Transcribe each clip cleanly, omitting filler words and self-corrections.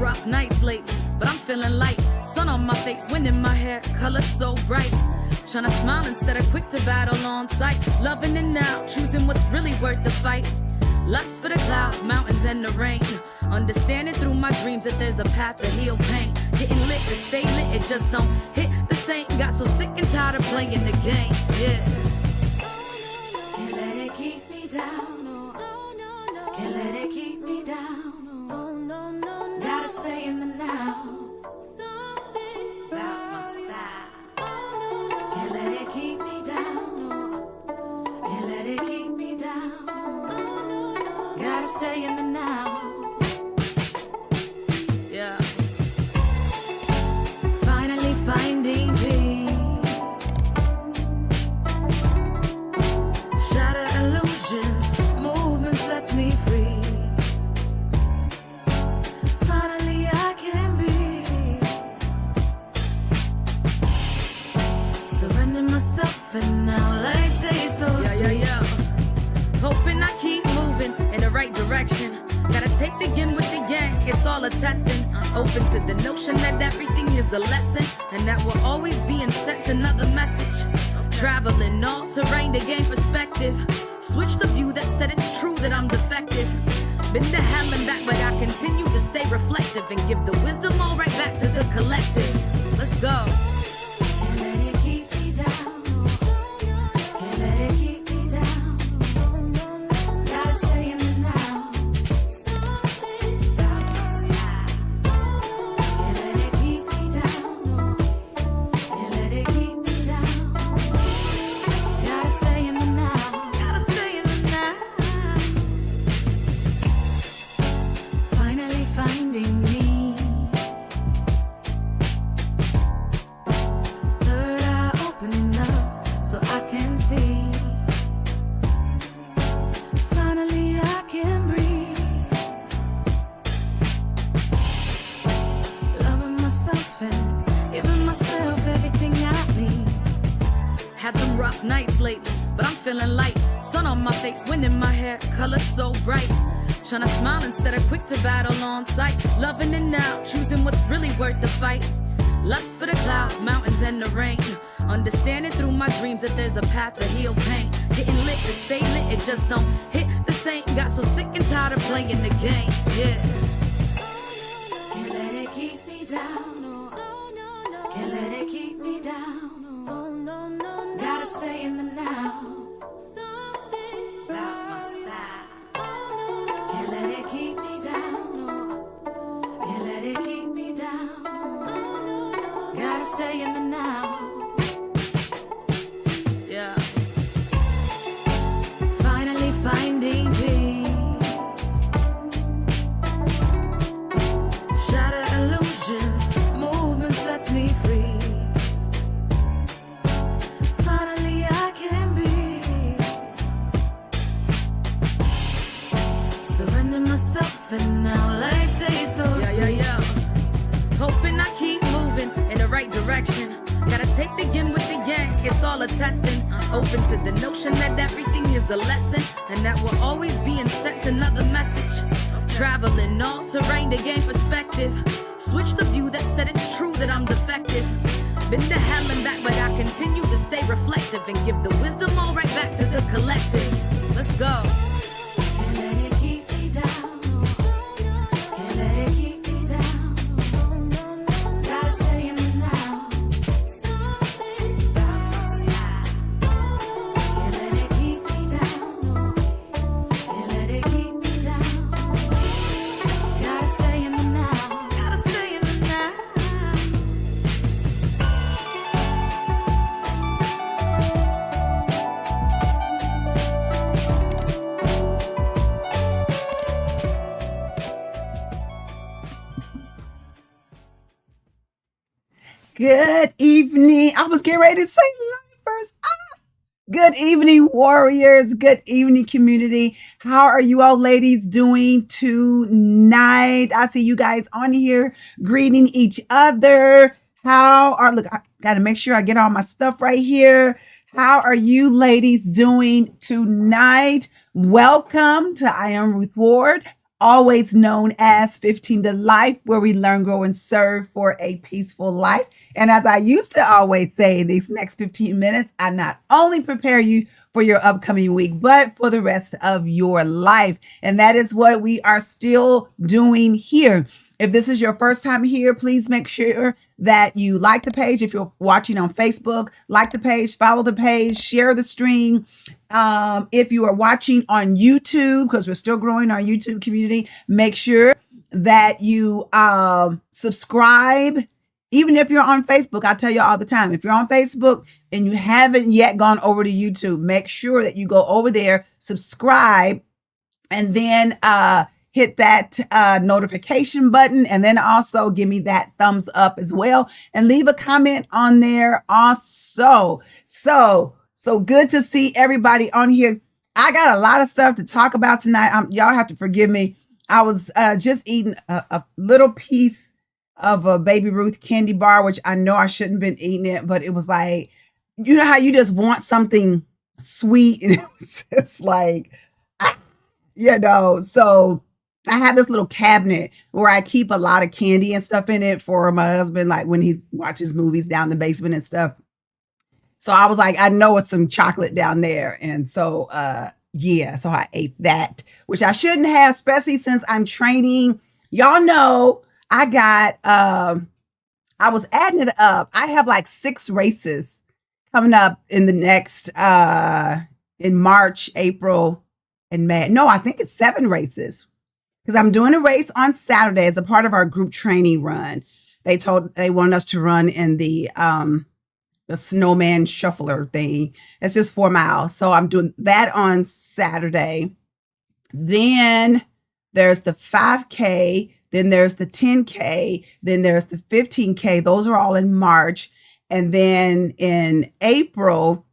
rough nights lately, but I'm feeling light. Sun on my face, wind in my hair, color so bright. Tryna smile instead of quick to battle on sight. Loving it now, choosing what's really worth the fight. Lust for the clouds, mountains, and the rain. Understanding through my dreams that there's a path to heal pain. Getting lit to stay lit, it just don't hit the same. Got so sick and tired of playing the game, yeah. Can't let it keep me down, no. Can't let it keep me down, no. Gotta stay in the now. Something about my style. Can't let it keep me down, no. Can't let it keep me down, no. Gotta stay in the now. Yeah. Finally finding peace. Shatter illusions, movement sets me free. Finally I can be. Surrender myself and now like taste so sweet. Yeah. Hoping I keep moving in the right direction. Gotta take the yin with the yang, it's all a testing. Open to the notion that everything is a lesson, and that we're always being sent another message. Traveling all terrain to gain perspective. Switch the view that said it's true that I'm defective. Been to hell and back, but I continue to stay reflective and give the wisdom all right back to the collective. Let's go. Can't let it keep me down, no. Can't let it keep me down, no. Gotta stay in the now. Something about my style. Can't let it keep me down, no. Can't let it keep me down. Gotta stay in the now. Gotta stay in the now. Finally finding me. Third eye opening up so I can see. Finally I can breathe. Loving myself and giving myself everything I need. Had some rough nights lately, but I'm feeling light. Sun on my face, wind in my hair, color so bright. Tryna smile instead of quick to battle on sight. Loving it now, choosing what's really worth the fight. Lust for the clouds, mountains, and the rain. Understanding through my dreams that there's a path to heal pain. Getting lit to stay lit, it just don't hit the same. Got so sick and tired of playing the game, yeah. Can't let it keep me down, no. Can't let it keep me down, no. Gotta stay in the now. Something about my style. Can't let it keep me down, no. Can't let it keep me down, no. Gotta stay in the now. Yeah. Finally finding peace. Shatter illusions, movement sets me free. Finally I can be. Surrender myself and now like taste so sweet. Yeah. Hoping I keep moving in the right direction. Gotta take the yin with the yang, it's all a testing. Open to the notion that everything is a lesson, and that we're always being sent another message. Traveling all terrain to gain perspective. Switch the view that said it's true that I'm defective. Been to hell and back, but I continue to stay reflective and give the wisdom all right back to the collective. Let's go. Can't let it keep me down, no. Can't let it keep me down, no. Gotta stay in the now. Something about my style. Can't let it keep me down, no. Can't let it keep me down. Gotta stay in the now. Gotta stay in the now. Good evening. I was getting ready to say lifers. Good evening, warriors. Good evening, community. How are you all ladies doing tonight? I see you guys on here greeting each other. Look, I got to make sure I get all my stuff right here. How are you ladies doing tonight? Welcome to I Am Ruth Ward, always known as 15 to Life, where we learn, grow, and serve for a peaceful life. And as I used to always say, these next 15 minutes, I not only prepare you for your upcoming week, but for the rest of your life. And that is what we are still doing here. If this is your first time here, please make sure that you like the page. If you're watching on Facebook, like the page, follow the page, share the stream. If you are watching on YouTube, because we're still growing our YouTube community, make sure that you subscribe. Even if you're on Facebook, I tell you all the time, if you're on Facebook and you haven't yet gone over to YouTube, make sure that you go over there, subscribe, and then hit that notification button, and then also give me that thumbs up as well, and leave a comment on there also. So good to see everybody on here. I got a lot of stuff to talk about tonight. Y'all have to forgive me. I was just eating a little piece of a Baby Ruth candy bar, which I know I shouldn't have been eating it, but it was like, you know how you just want something sweet, and it was just like, so I have this little cabinet where I keep a lot of candy and stuff in it for my husband, like when he watches movies down in the basement and stuff. So I was like, I know it's some chocolate down there. And so, so I ate that, which I shouldn't have, especially since I'm training. Y'all know I was adding it up. I have like 6 races coming up in the next, in March, April, and May. No, I think it's 7 races. Because I'm doing a race on Saturday as a part of our group training run. They wanted us to run in the snowman shuffler thing. It's just 4 miles. So I'm doing that on Saturday. Then there's the 5K. Then there's the 10K. Then there's the 15K. Those are all in March. And then in April,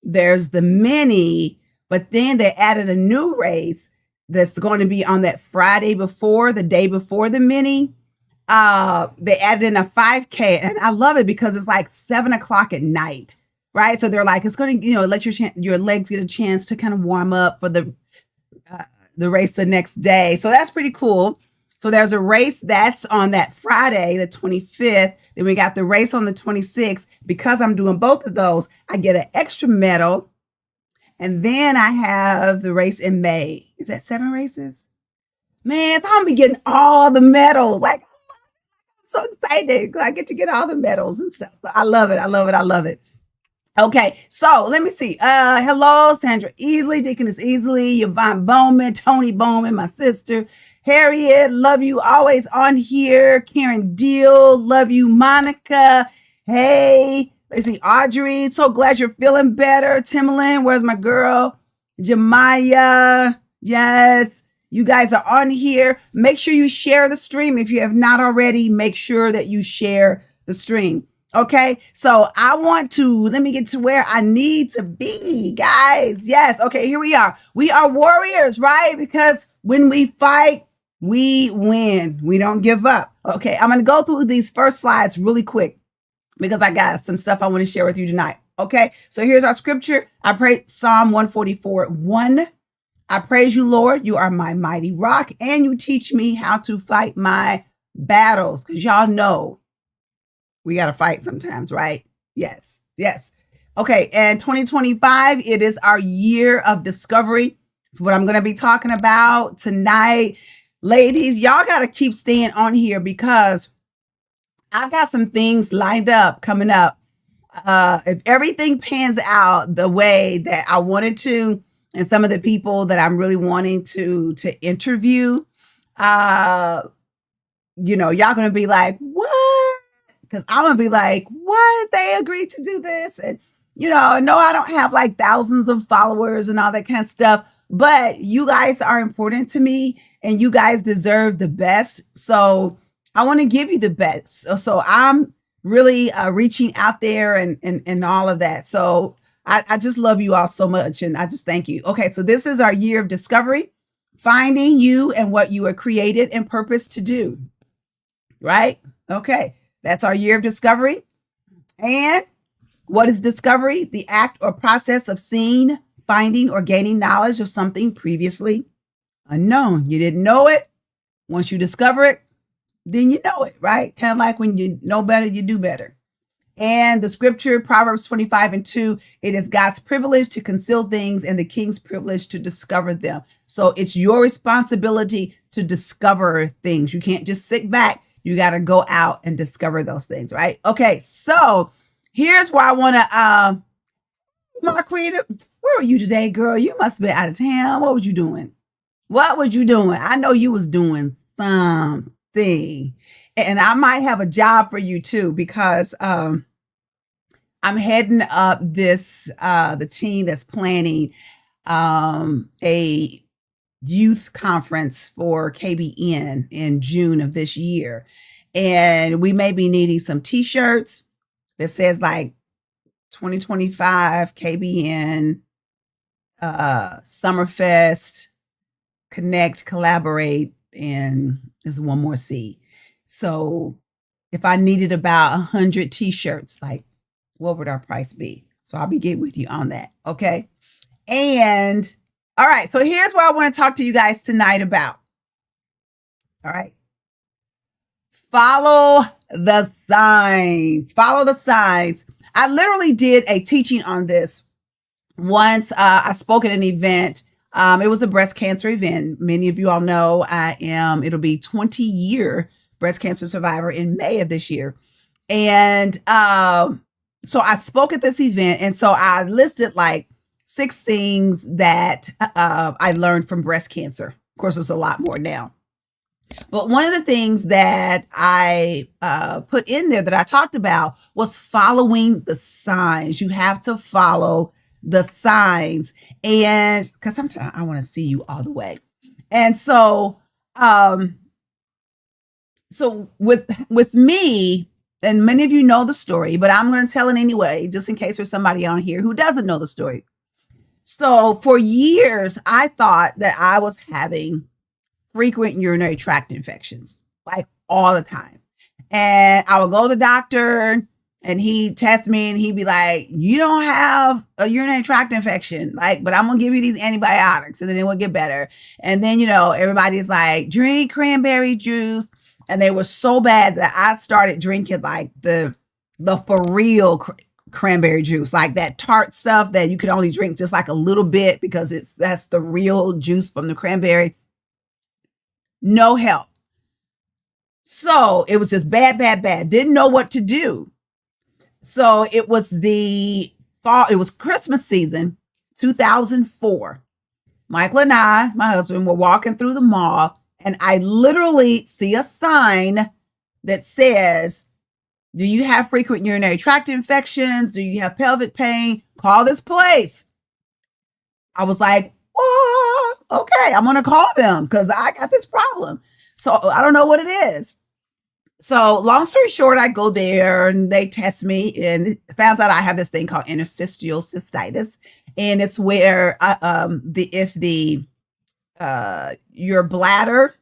there's the mini. But then they added a new race that's going to be on that Friday before, the day before the mini. They added in a 5K, and I love it because it's like 7:00 at night, right? So they're like, it's going to, let your legs get a chance to kind of warm up for the race the next day. So that's pretty cool. So there's a race that's on that Friday, the 25th. Then we got the race on the 26th. Because I'm doing both of those, I get an extra medal. And then I have the race in May. Is that 7 races? Man, so I'm gonna be getting all the medals. Like, I'm so excited. I get to get all the medals and stuff. So I love it. I love it. I love it. Okay, so let me see. Hello, Sandra Easley, Deaconess Easley, Yvonne Bowman, Tony Bowman, my sister. Harriet, love you. Always on here. Karen Deal, love you. Monica, hey. Let's see, Audrey, so glad you're feeling better. Timberland, where's my girl? Jemiah, yes. You guys are on here. Make sure you share the stream. If you have not already, make sure that you share the stream. Okay, so let me get to where I need to be, guys. Yes, okay, here we are. We are warriors, right? Because when we fight, we win. We don't give up. Okay, I'm going to go through these first slides really quick, because I got some stuff I want to share with you tonight. Okay, so here's our scripture. I pray Psalm 144:1. I praise you, Lord. You are my mighty rock, and you teach me how to fight my battles. Because y'all know we got to fight sometimes, right? Yes. Okay, and 2025, it is our year of discovery. It's what I'm going to be talking about tonight. Ladies, y'all got to keep staying on here because I've got some things lined up coming up. If everything pans out the way that I wanted to, and some of the people that I'm really wanting to interview, y'all going to be like, what? Because I'm going to be like, what? They agreed to do this. And, no, I don't have like thousands of followers and all that kind of stuff, but you guys are important to me and you guys deserve the best. So I want to give you the best. So I'm really reaching out there and all of that. So I just love you all so much. And I just thank you. Okay. So this is our year of discovery, finding you and what you were created and purposed to do. Right? Okay. That's our year of discovery. And what is discovery? The act or process of seeing, finding, or gaining knowledge of something previously unknown. You didn't know it. Once you discover it, then you know it, right? Kind of like when you know better, you do better. And the scripture, Proverbs 25:2, it is God's privilege to conceal things and the king's privilege to discover them. So it's your responsibility to discover things. You can't just sit back. You got to go out and discover those things, right? Okay, so here's where I want to, Marquita, where were you today, girl? You must have been out of town. What was you doing? What was you doing? I know you was doing something. And I might have a job for you too, because I'm heading up the team that's planning a youth conference for KBN in June of this year. And we may be needing some t-shirts that says like 2025 KBN, Summerfest, Connect, Collaborate, and there's one more C. So if I needed about 100 t-shirts, like, what would our price be? So I'll be getting with you on that. Okay. And all right. So here's what I want to talk to you guys tonight about. All right. Follow the signs. Follow the signs. I literally did a teaching on this once. I spoke at an event. It was a breast cancer event. Many of you all know it'll be 20-year breast cancer survivor in May of this year. And so I spoke at this event, and so I listed like 6 things that I learned from breast cancer. Of course, there's a lot more now. But one of the things that I put in there that I talked about was following the signs. You have to follow the signs, and because sometimes I want to see you all the way. And so, so with me, and many of you know the story, but I'm going to tell it anyway, just in case there's somebody on here who doesn't know the story. So for years, I thought that I was having frequent urinary tract infections, like all the time. And I would go to the doctor and he'd test me and he'd be like, you don't have a urinary tract infection, like, but I'm going to give you these antibiotics and then it will get better. And then, everybody's like, drink cranberry juice. And they were so bad that I started drinking like the for real cranberry juice, like that tart stuff that you could only drink just like a little bit because that's the real juice from the cranberry. No help. So it was just bad. Didn't know what to do. So it was the fall. It was Christmas season, 2004. Michael and I, my husband, were walking through the mall. And I literally see a sign that says, do you have frequent urinary tract infections? Do you have pelvic pain? Call this place. I was like, oh, okay, I'm going to call them because I got this problem. So I don't know what it is. So long story short, I go there and they test me and found out I have this thing called interstitial cystitis. And it's where your bladder,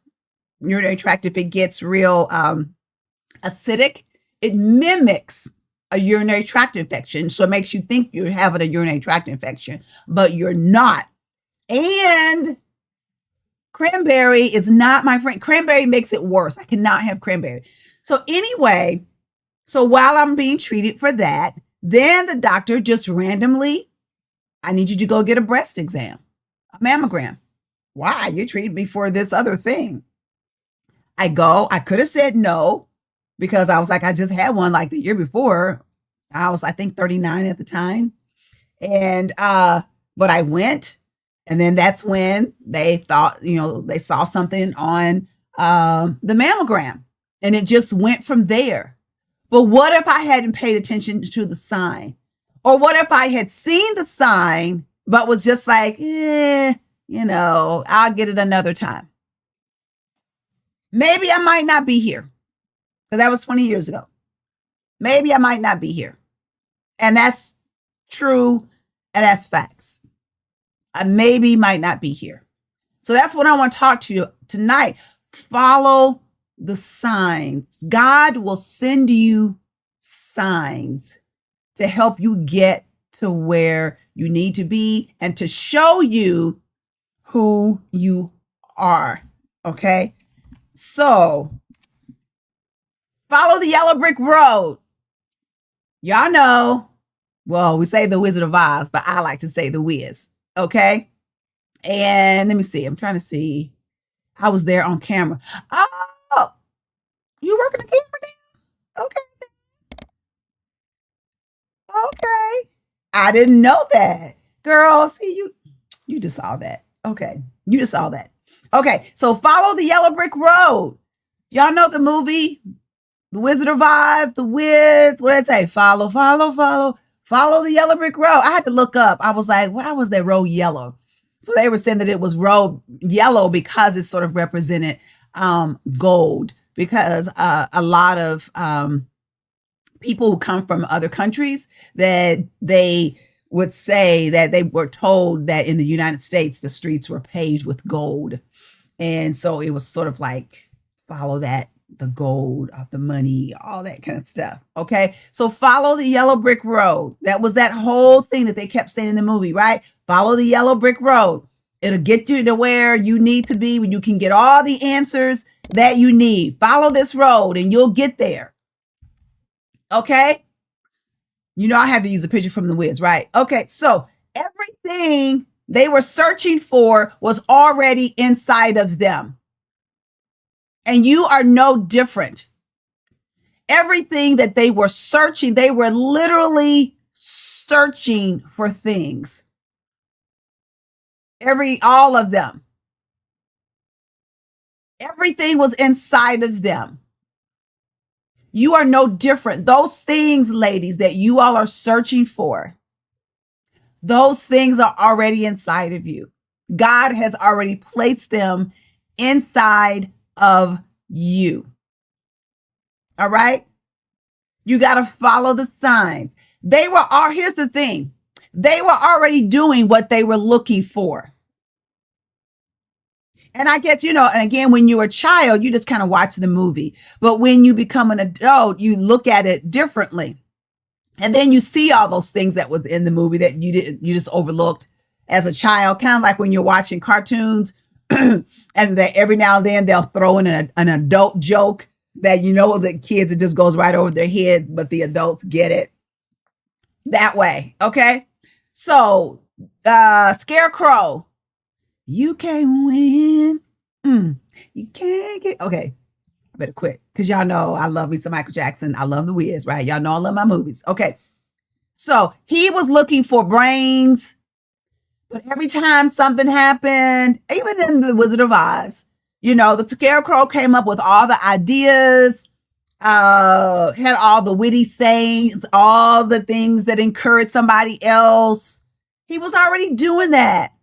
urinary tract, if it gets real acidic, it mimics a urinary tract infection. So it makes you think you're having a urinary tract infection, but you're not. And cranberry is not my friend. Cranberry makes it worse. I cannot have cranberry. So anyway, so while I'm being treated for that, then the doctor just randomly, I need you to go get a breast exam, a mammogram. Why? You treated me for this other thing. I go, I could have said no because I was like, I just had one like the year before. I was, I think 39 at the time. And, but I went, and then that's when they thought, they saw something on, the mammogram, and it just went from there. But what if I hadn't paid attention to the sign? Or what if I had seen the sign, but was just like, I'll get it another time. Maybe I might not be here, because that was 20 years ago. Maybe I might not be here. And that's true. And that's facts. I maybe might not be here. So that's what I want to talk to you tonight. Follow the signs. God will send you signs to help you get to where you need to be and to show you who you are. Okay. So follow the yellow brick road. Y'all know, well, we say the Wizard of Oz, but I like to say the Wiz. Okay. And let me see. I'm trying to see. I was there on camera. Oh, you working the camera now? Okay. Okay. I didn't know that. Girl, see, you just saw that. Okay. You just saw that. Okay. So follow the yellow brick road. Y'all know the movie, The Wizard of Oz, The Wiz. What did I say? Follow the yellow brick road. I had to look up. I was like, why was that road yellow? So they were saying that it was road yellow because it sort of represented gold, because a lot of people who come from other countries, that they would say that they were told that in the United States, the streets were paved with gold. And so it was sort of like, follow that, the gold of the money, all that kind of stuff. Okay. So follow the yellow brick road. That was that whole thing that they kept saying in the movie, right? Follow the yellow brick road. It'll get you to where you need to be, when you can get all the answers that you need. Follow this road and you'll get there. Okay. You know, I had to use a picture from the Wiz, right? Okay. So everything they were searching for was already inside of them. And you are no different. Everything that they were searching, they were literally searching for things. All of them. Everything was inside of them. You are no different. Those things, ladies, that you all are searching for, those things are already inside of you. God has already placed them inside of you. All right? You got to follow the signs. Here's the thing. They were already doing what they were looking for. And I guess, and again, when you're a child, you just kind of watch the movie. But when you become an adult, you look at it differently. And then you see all those things that was in the movie that you just overlooked as a child, kind of like when you're watching cartoons and that every now and then they'll throw in an adult joke that, the kids, it just goes right over their head, but the adults get it that way. Okay. So, Scarecrow, you can't win. You can't get, okay. I better quit, because y'all know I love me some Michael Jackson. I love the Wiz, right? Y'all know I love my movies. Okay. So he was looking for brains, but every time something happened, even in The Wizard of Oz, the Scarecrow came up with all the ideas, had all the witty sayings, all the things that encourage somebody else. He was already doing that,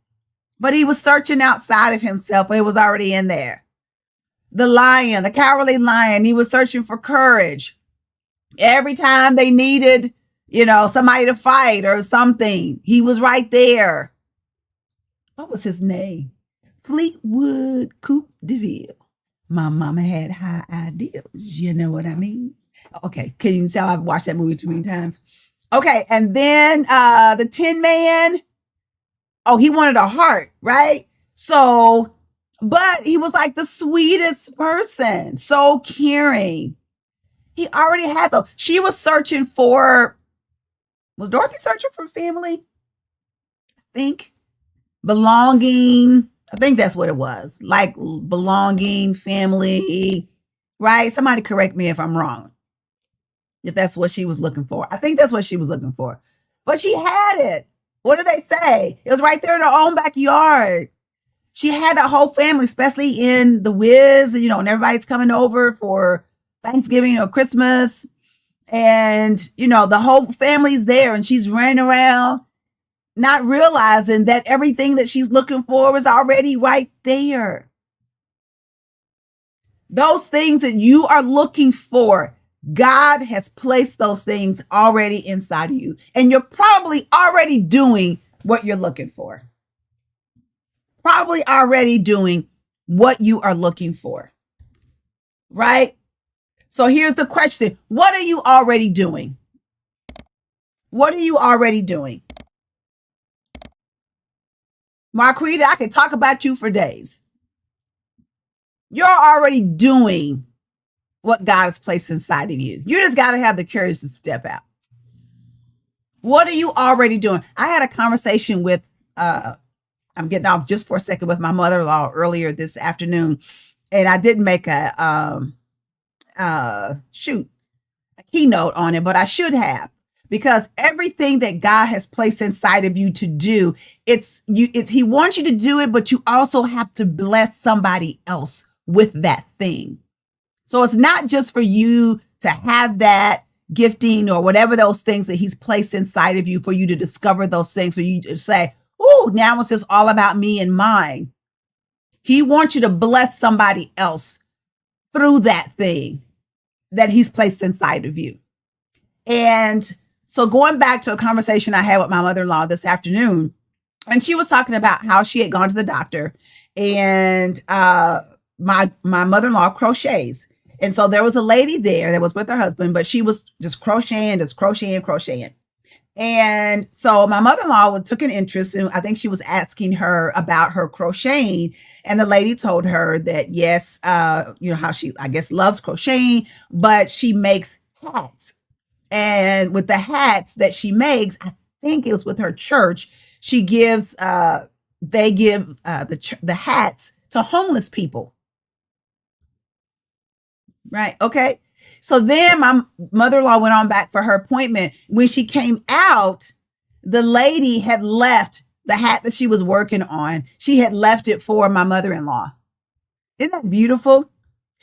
but he was searching outside of himself. It was already in there. The lion, the cowardly lion, he was searching for courage. Every time they needed, somebody to fight or something, he was right there. What was his name? Fleetwood Coupe de Ville. My mama had high ideals. You know what I mean? Okay. Can you tell I've watched that movie too many times? Okay. And then the Tin Man. Oh, he wanted a heart, right? So, but he was like the sweetest person. So caring. He already had those. She was searching for, was Dorothy searching for family? I think. Belonging. I think that's what it was. Like belonging, family, right? Somebody correct me if I'm wrong. If that's what she was looking for. I think that's what she was looking for. But she had it. What did they say? It was right there in her own backyard. She had that whole family, especially in The Wiz, and everybody's coming over for Thanksgiving or Christmas. And, the whole family's there, and she's running around, not realizing that everything that she's looking for is already right there. Those things that you are looking for, God has placed those things already inside of you. And you're probably already doing what you're looking for. Probably already doing what you are looking for. Right? So here's the question. What are you already doing? What are you already doing? Marquita, I can talk about you for days. You're already doing what God has placed inside of you. You just got to have the courage to step out. What are you already doing? I had a conversation with, I'm getting off just for a second, with my mother-in-law earlier this afternoon. And I didn't make a keynote on it, but I should have, because everything that God has placed inside of you to do, he wants you to do it, but you also have to bless somebody else with that thing. So it's not just for you to have that gifting or whatever those things that he's placed inside of you, for you to discover those things, for you to say, oh, now it's just all about me and mine. He wants you to bless somebody else through that thing that he's placed inside of you. And so going back to a conversation I had with my mother-in-law this afternoon, and she was talking about how she had gone to the doctor, and my mother-in-law crochets. And so there was a lady there that was with her husband, but she was just crocheting. And so my mother-in-law took an interest, and I think she was asking her about her crocheting. And the lady told her that, yes, how she, I guess, loves crocheting, but she makes hats. And with the hats that she makes, I think it was with her church, she gives, they give the hats to homeless people. Right. Okay. So then my mother-in-law went on back for her appointment. When she came out, the lady had left the hat that she was working on. She had left it for my mother-in-law. Isn't that beautiful?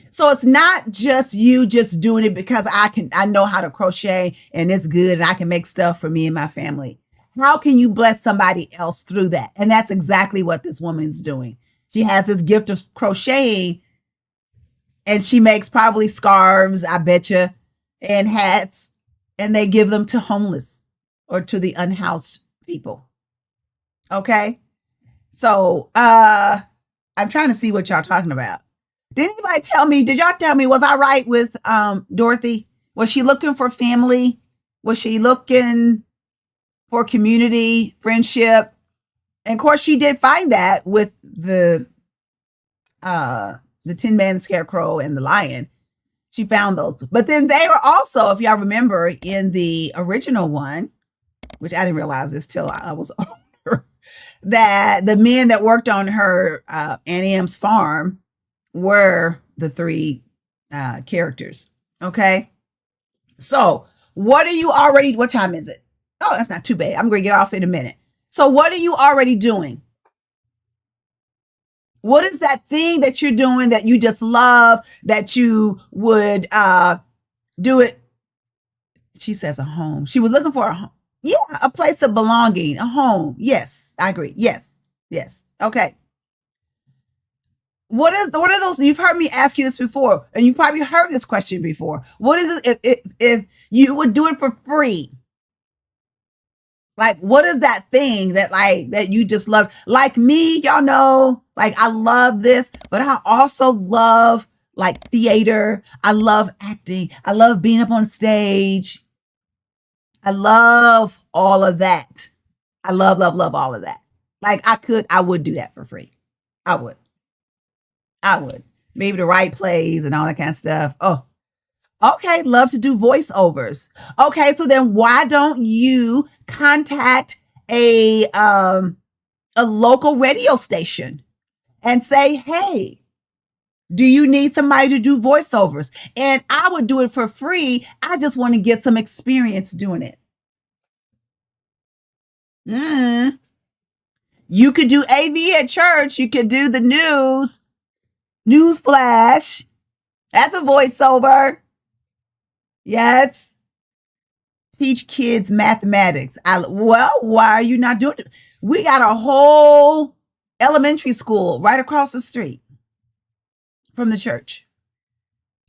So it's not just you just doing it because I know how to crochet and it's good and I can make stuff for me and my family. How can you bless somebody else through that? And that's exactly what this woman's doing. She has this gift of crocheting, and she makes probably scarves, I bet you, and hats, and they give them to homeless or to the unhoused people. Okay. So, I'm trying to see what y'all talking about. Did y'all tell me, was I right with, Dorothy? Was she looking for family? Was she looking for community, friendship? And of course she did find that with the Tin Man, the Scarecrow, and the Lion. She found those. But then they were also, if y'all remember, in the original one, which I didn't realize this till I was older, that the men that worked on her Aunt Em's farm were the three characters. Okay. So what time is it? Oh, that's not too bad. I'm going to get off in a minute. So what are you already doing? What is that thing that you're doing that you just love, that you would do it? She says a home. She was looking for a home. Yeah, a place of belonging, a home. Yes, I agree. Yes. Okay. What are those? You've heard me ask you this before, and you've probably heard this question before. What is it if you would do it for free? Like, what is that thing that you just love? Like me, y'all know, like I love this, but I also love like theater. I love acting. I love being up on stage. I love all of that. I love all of that. Like I would do that for free. I would. Maybe to write plays and all that kind of stuff. Oh, okay. Love to do voiceovers. Okay. So then why don't you contact a local radio station and say, hey, do you need somebody to do voiceovers? And I would do it for free. I just want to get some experience doing it. You could do AV at church. You could do the news flash. That's a voiceover. Yes. Teach kids mathematics. Why are you not doing it? We got a whole elementary school right across the street from the church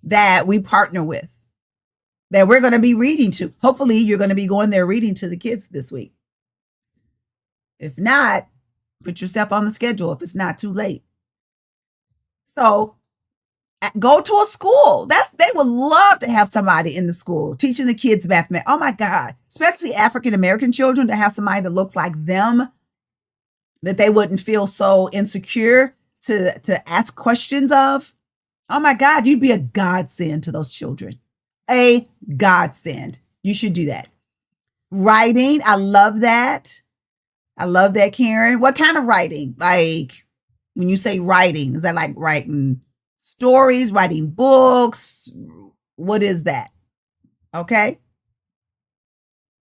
that we partner with, that we're going to be reading to. Hopefully you're going to be going there reading to the kids this week. If not, put yourself on the schedule if it's not too late. So go to a school. They would love to have somebody in the school teaching the kids mathematics. Oh my God, especially African-American children, to have somebody that looks like them, that they wouldn't feel so insecure to ask questions of. Oh my God, you'd be a godsend to those children. A godsend. You should do that. Writing, I love that. I love that, Karen. What kind of writing? Like, when you say writing, is that like writing stories, writing books? What is that? Okay.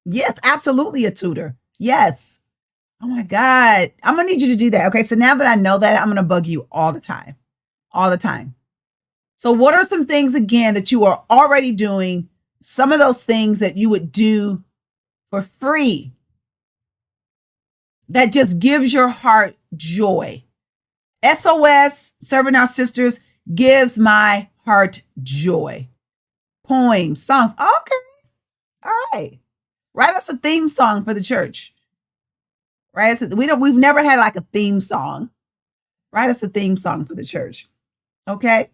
Yes, absolutely a tutor. Yes. Oh my God. I'm going to need you to do that. Okay. So now that I know that, I'm going to bug you all the time. All the time. So what are some things, again, that you are already doing? Some of those things that you would do for free that just gives your heart joy. SOS, Serving Our Sisters, gives my heart joy. Poems, songs. Okay. All right. Write us a theme song for the church. Right? So we've never had like a theme song. Write us a theme song for the church. Okay.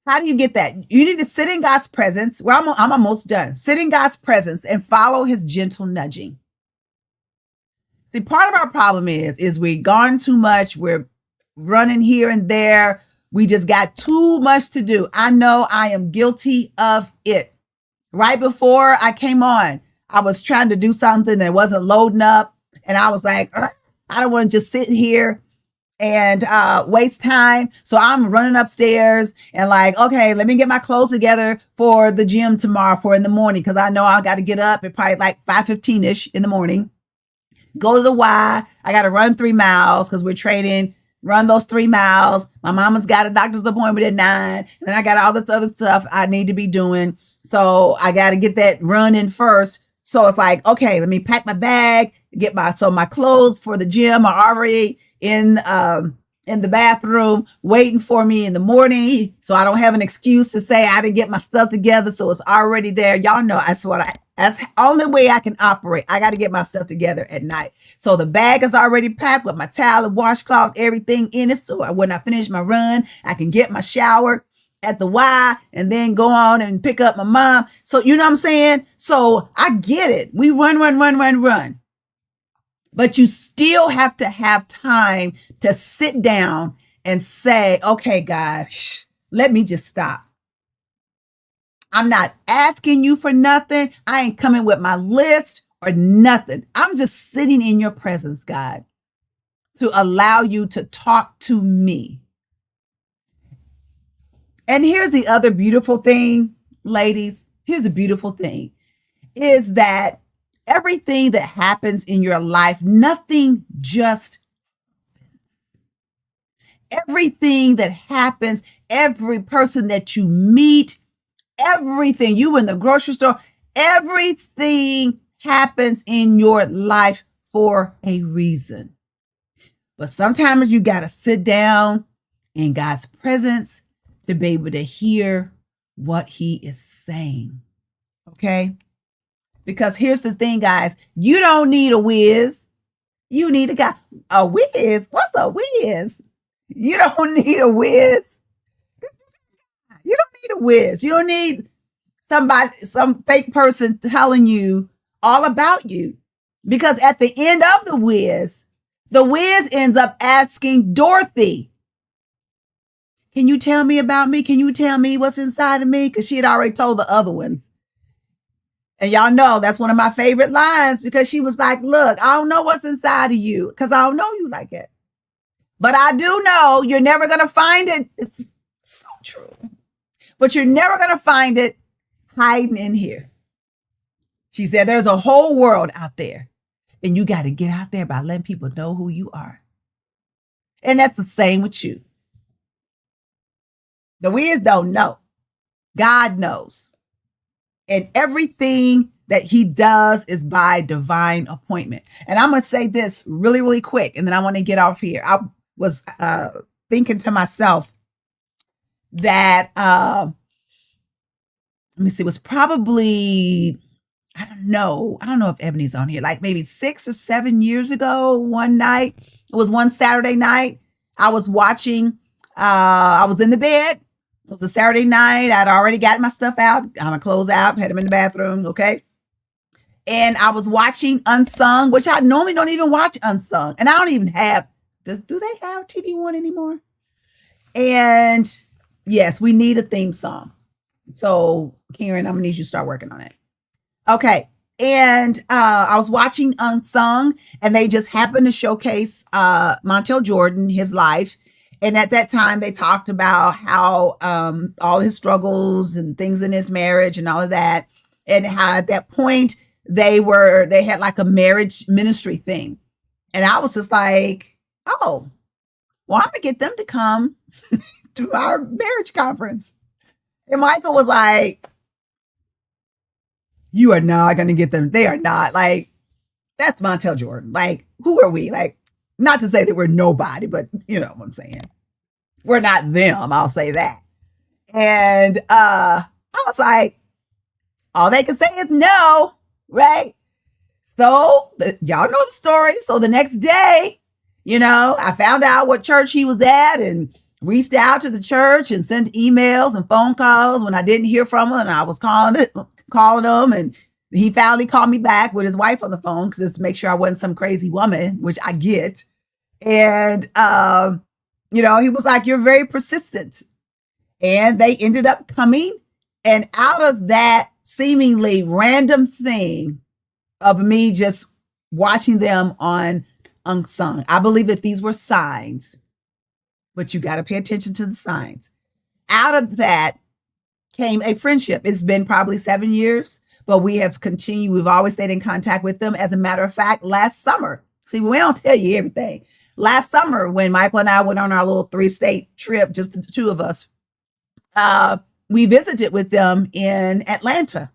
How do you get that? You need to sit in God's presence. Well, I'm almost done. Sit in God's presence and follow his gentle nudging. See, part of our problem is we've gone too much. We're running here and there. We just got too much to do. I know I am guilty of it. Right before I came on, I was trying to do something that wasn't loading up. And I was like, I don't want to just sit here and waste time. So I'm running upstairs and like, okay, let me get my clothes together for the gym tomorrow for in the morning. Because I know I got to get up at probably like 5:15ish in the morning. Go to the Y. I got to run 3 miles because we're training. Run those 3 miles. My mama's got a doctor's appointment at 9. And then I got all this other stuff I need to be doing. So I got to get that run in first. So it's like, okay, let me pack my bag, so my clothes for the gym are already in the bathroom waiting for me in the morning. So I don't have an excuse to say I didn't get my stuff together. So it's already there. Y'all know that's the only way I can operate. I got to get my stuff together at night. So the bag is already packed with my towel and washcloth, everything in it. So when I finish my run, I can get my shower at the Y and then go on and pick up my mom. So you know what I'm saying? So I get it. We run. But you still have to have time to sit down and say, okay, God, let me just stop. I'm not asking you for nothing. I ain't coming with my list or nothing. I'm just sitting in your presence, God, to allow you to talk to me. And here's the other beautiful thing, ladies. Here's the beautiful thing is that everything that happens in your life, nothing just everything that happens, every person that you meet, everything, you in the grocery store, everything happens in your life for a reason. But sometimes you got to sit down in God's presence to be able to hear what he is saying. Okay? Because here's the thing, guys. You don't need a whiz. You need a guy. A whiz? What's a whiz? You don't need a whiz. You don't need a whiz. You don't need some fake person telling you all about you. Because at the end of the whiz ends up asking Dorothy, can you tell me about me? Can you tell me what's inside of me? Because she had already told the other ones. And y'all know that's one of my favorite lines because she was like, look, I don't know what's inside of you because I don't know you like it. But I do know you're never going to find it. It's so true. But you're never going to find it hiding in here. She said, there's a whole world out there. And you got to get out there by letting people know who you are. And that's the same with you. The weirds don't know. God knows. And everything that he does is by divine appointment. And I'm going to say this really, really quick. And then I want to get off here. I was thinking to myself that, let me see, it was probably, I don't know if Ebony's on here, like maybe 6 or 7 years ago, one night. It was one Saturday night. I was watching, I was in the bed. It was a Saturday night. I'd already got my stuff out, got my clothes out, had them in the bathroom. Okay. And I was watching Unsung, which I normally don't even watch Unsung. And I don't even have, do they have TV One anymore? And yes, we need a theme song. So Karen, I'm gonna need you to start working on it. Okay. And I was watching Unsung, and they just happened to showcase Montel Jordan, his life. And at that time, they talked about how all his struggles and things in his marriage and all of that, and how at that point they had like a marriage ministry thing. And I was just like, oh, well, I'm gonna get them to come to our marriage conference. And Michael was like, you are not going to get them. They are not. Like, that's Montel Jordan. Like, who are we? Like, not to say that we're nobody, but you know what I'm saying. We're not them. I'll say that. And I was like, all they can say is no, right? So y'all know the story. So the next day, you know, I found out what church he was at and reached out to the church and sent emails and phone calls when I didn't hear from him, and I was calling him, and he finally called me back with his wife on the phone just to make sure I wasn't some crazy woman, which I get. And you know, he was like, "You're very persistent," and they ended up coming. And out of that seemingly random thing of me just watching them on Unsung, I believe that these were signs. But you got to pay attention to the signs. Out of that came a friendship. It's been probably 7 years, but we have continued. We've always stayed in contact with them. As a matter of fact, last summer, see, we don't tell you everything. Last summer, when Michael and I went on our little 3-state trip, just the two of us, we visited with them in Atlanta.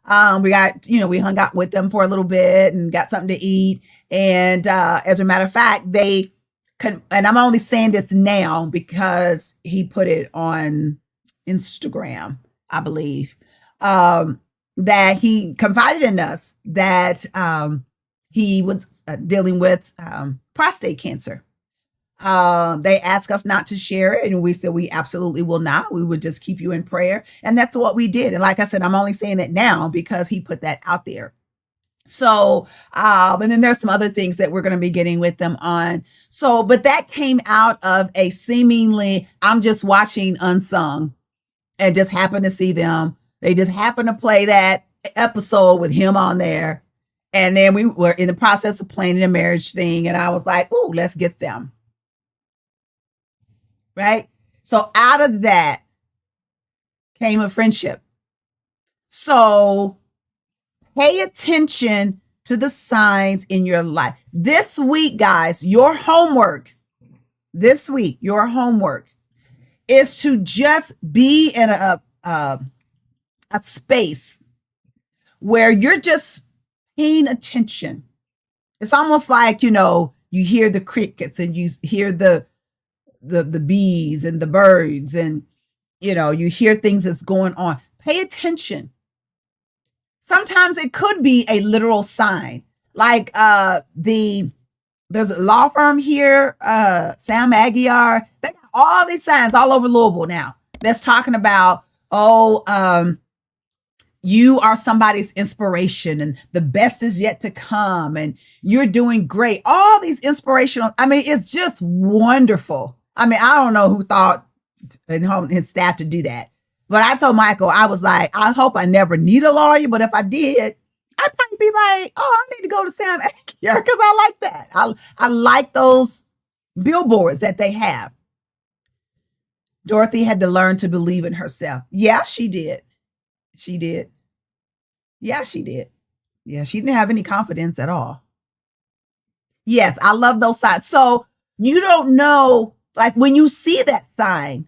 We hung out with them for a little bit and got something to eat. And as a matter of fact, and I'm only saying this now because he put it on Instagram, I believe, that he confided in us that he was dealing with prostate cancer. They asked us not to share it, and we said we absolutely will not. We would just keep you in prayer. And that's what we did. And like I said, I'm only saying it now because he put that out there. So, and then there's some other things that we're going to be getting with them on. So, but that came out of a seemingly, I'm just watching Unsung and just happened to see them. They just happened to play that episode with him on there. And then we were in the process of planning a marriage thing. And I was like, oh, let's get them. Right. So out of that came a friendship. So pay attention to the signs in your life. This week, guys, your homework is to just be in a space where you're just paying attention. It's almost like, you know, you hear the crickets and you hear the bees and the birds, and, you know, you hear things that's going on. Pay attention. Sometimes it could be a literal sign. Like there's a law firm here, Sam Aguiar. They got all these signs all over Louisville now that's talking about, you are somebody's inspiration and the best is yet to come and you're doing great. All these inspirational, I mean, it's just wonderful. I mean, I don't know who thought his staff to do that. But I told Michael, I was like, I hope I never need a lawyer. But if I did, I'd probably be like, oh, I need to go to Sam Aguiar because I like that. I like those billboards that they have. Dorothy had to learn to believe in herself. Yeah, she did. She did. Yeah, she did. Yeah, she didn't have any confidence at all. Yes, I love those signs. So you don't know, like when you see that sign,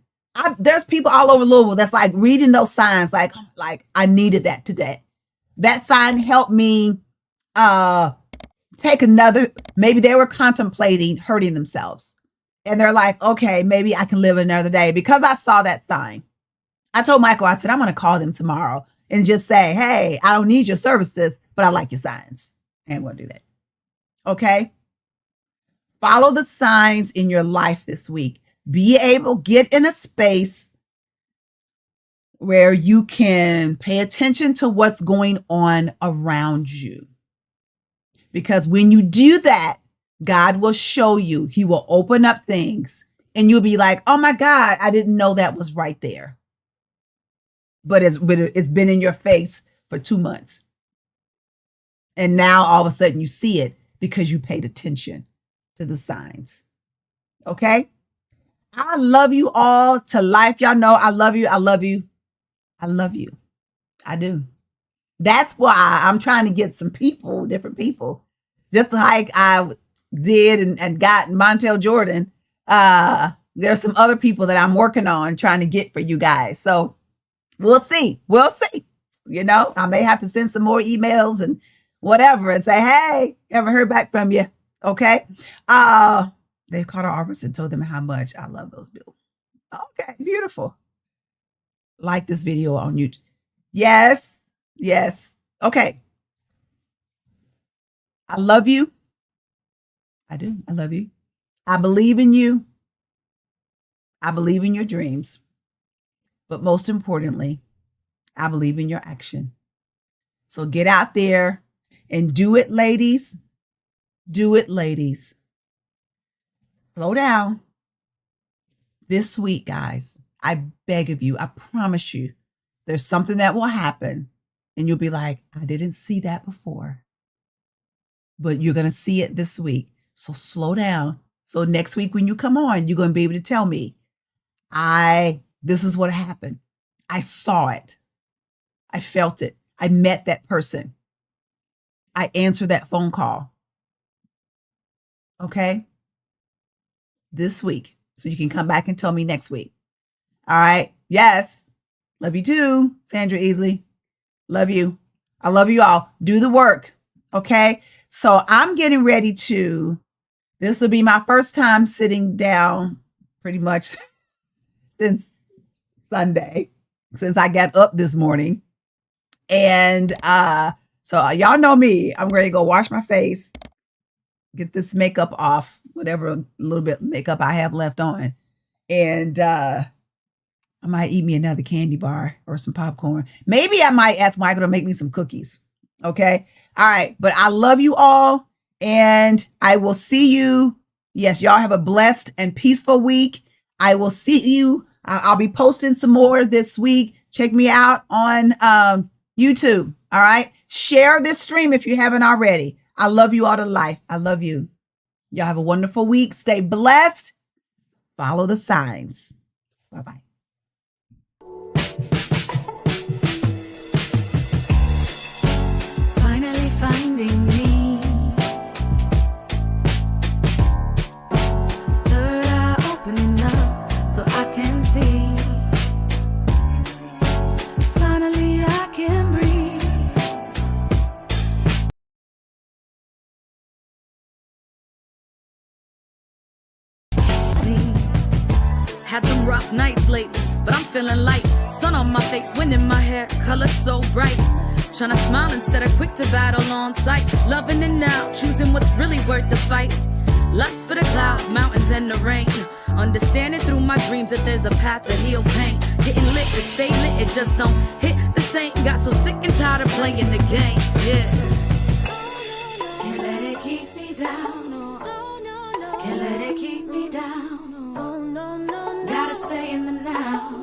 there's people all over Louisville that's like reading those signs like I needed that today. That sign helped me take another, maybe they were contemplating hurting themselves. And they're like, okay, maybe I can live another day because I saw that sign. I told Michael, I said, I'm going to call them tomorrow and just say, hey, I don't need your services, but I like your signs. And we'll do that. Okay. Follow the signs in your life this week. Get in a space where you can pay attention to what's going on around you. Because when you do that, God will show you, he will open up things And you'll be like, oh my God, I didn't know that was right there. But it's been in your face for 2 months. And now all of a sudden you see it because you paid attention to the signs. Okay? I love you all to life. Y'all know I love you. I love you. I love you. I do. That's why I'm trying to get some people, different people, just like I did and got Montel Jordan. There's some other people that I'm working on trying to get for you guys. So we'll see. We'll see. You know, I may have to send some more emails and whatever and say, hey, haven't heard back from you. Okay. They called our office and told them how much I love those bills. Okay, beautiful. Like this video on YouTube. Yes. Yes. Okay. I love you. I do. I love you. I believe in you. I believe in your dreams. But most importantly, I believe in your action. So get out there and do it, ladies. Do it, ladies. Slow down. This week, guys, I beg of you, I promise you, there's something that will happen and you'll be like, I didn't see that before. But you're going to see it this week. So slow down. So next week when you come on, you're going to be able to tell me, this is what happened. I saw it. I felt it. I met that person. I answered that phone call. Okay? This week. So you can come back and tell me next week. All right? Yes. Love you too, Sandra Easley. Love you. I love you all. Do the work. Okay? So I'm getting ready this will be my first time sitting down pretty much since Sunday, since I got up this morning. And so y'all know me. I'm ready to go wash my face, get this makeup off, whatever little bit of makeup I have left on. And I might eat me another candy bar or some popcorn. Maybe I might ask Michael to make me some cookies. Okay. All right. But I love you all. And I will see you. Yes, y'all have a blessed and peaceful week. I will see you. I'll be posting some more this week. Check me out on YouTube. All right. Share this stream if you haven't already. I love you all to life. I love you. Y'all have a wonderful week. Stay blessed. Follow the signs. Bye-bye. Finally finding me. Third eye opening up so I can see. Finally I can breathe. Had some rough nights lately, but I'm feeling light. Sun on my face, wind in my hair, color so bright. Tryna smile instead of quick to battle on sight. Loving it now, choosing what's really worth the fight. Lust for the clouds, mountains, and the rain. Understanding through my dreams that there's a path to heal pain. Getting lit to stay lit, it just don't hit the same. Got so sick and tired of playing the game, yeah. Can't let it keep me down, no. Can't let it keep me down, no. Gotta stay in the now.